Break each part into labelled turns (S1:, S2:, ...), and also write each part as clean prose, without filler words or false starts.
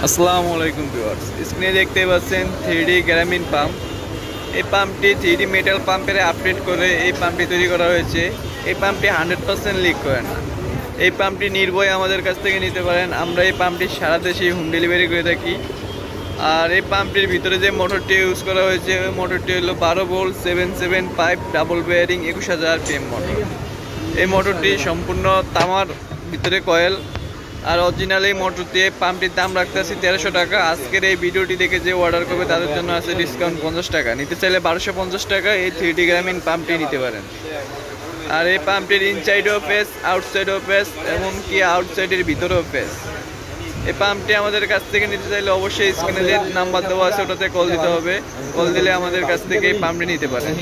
S1: আসসালামু আলাইকুম ভিউয়ার্স, স্ক্রিনে দেখতে পাচ্ছেন 3D গ্রামীণ পাম্প। এই পাম্পটি 3D মেটাল পাম্পের আপডেট করে এই পাম্পটি তৈরি করা হয়েছে। এই পাম্পটি 100% লিক করে না। এই পাম্পটি নির্ভয়ে আমাদের কাছ থেকে নিতে পারেন। আমরা এই পাম্পটি সারা দেশে হোম ডেলিভারি করে থাকি। আর এই পাম্পটির ভিতরে যে মোটরটি ইউজ করা হয়েছে ওই মোটরটি হলো 12 volt 77 pipe double bearing 21000 rpm motor. এই মোটরটি সম্পূর্ণ তামার ভিতরে কয়েল। আর অরিজিনাল এই মোটর দিয়ে পাম্পটির দাম রাখতেছি 1300 টাকা। আজকের এই ভিডিওটি দেখে যে অর্ডার করবে তাদের জন্য আছে ডিসকাউন্ট 50 টাকা। নিতে চাইলে 1250 টাকা এই 3D গ্রামীণ পাম্পটি নিতে পারেন। আর এই পাম্পটির ইনসাইডও পেস, আউটসাইডও পেস, এমনকি আউটসাইডের ভিতরেও পেস। এই পাম্পটি আমাদের কাছ থেকে নিতে চাইলে অবশ্যই স্ক্রিনে যে নাম্বার দেওয়া আছে ওটাতে কল দিতে হবে। কল দিলে আমাদের কাছ থেকে এই পাম্পটি নিতে পারেন।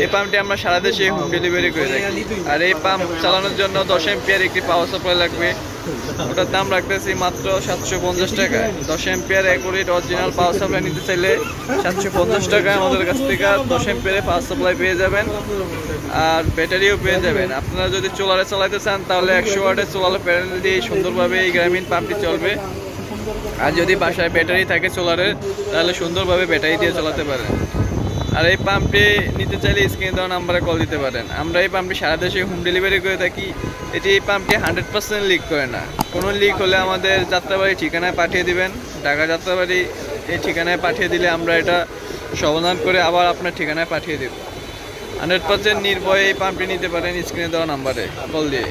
S1: এই পাম্পটি আমরা সারা দেশে হোম ডেলিভারি করে থাকি। আর এই পাম্প চালানোর জন্য 10 এম্পিয়ার একটি পাওয়ার সাপ্লাই লাগবে। ওটার দাম রাখতেছি মাত্র 750 টাকা। 10 ampere accurate original power supply নিতে চাইলে 750 টাকায় আমাদের কাছ থেকে 10 এম্পিয়ারে পাওয়ার সাপ্লাই পেয়ে যাবেন। আর ব্যাটারিও পেয়ে যাবেন। আপনারা যদি সোলারে চালাতে চান তাহলে 100 ওয়াটের সোলার প্যানেল দিয়ে সুন্দরভাবে এই গ্রামীণ পাম্পটি চলবে। আর যদি বাসায় ব্যাটারি থাকে সোলারের তাহলে সুন্দরভাবে ব্যাটারি দিয়ে চালাতে পারেন। আর এই পাম্পটি নিতে চাইলে স্ক্রিনে দেওয়া নাম্বারে কল দিতে পারেন। আমরা এই পাম্পটি সারা দেশে হোম ডেলিভারি করে থাকি। এই পাম্পটি 100% লিক করে না। কোনো লিক হলে আমাদের যাত্রাবাড়ি ঠিকানায় পাঠিয়ে দিবেন। ঢাকা যাত্রাবাড়ি এই ঠিকানায় পাঠিয়ে দিলে আমরা এটা সমাধান করে আবার আপনার ঠিকানায় পাঠিয়ে দেব। 100% নির্ভয়ে এই পাম্পটি নিতে পারেন স্ক্রিনে দেওয়া নাম্বারে কল দিয়ে।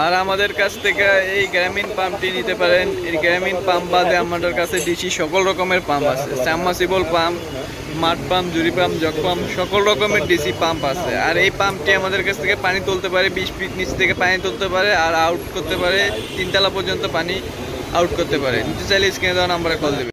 S1: আর আমাদের কাছ থেকে এই গ্রামীণ পাম্পটি নিতে পারেন। এই গ্রামীণ পাম্প বাদে আমাদের কাছে ডিসি সকল রকমের পাম্প আছে। সাবমার্সিবল পাম্প, মাড পাম্প, জুরি পাম্প, জগ পাম্প, সকল রকমের ডিসি পাম্প আছে। আর এই পাম্পটি আমাদের কাছ থেকে পানি তুলতে পারে, 20 ফিট নিচ থেকে পানি তুলতে পারে আর আউট করতে পারে 3 তলা পর্যন্ত পানি আউট করতে পারে। নিতে চাইলে স্ক্রিনে দেওয়া নাম্বারে কল দেবে।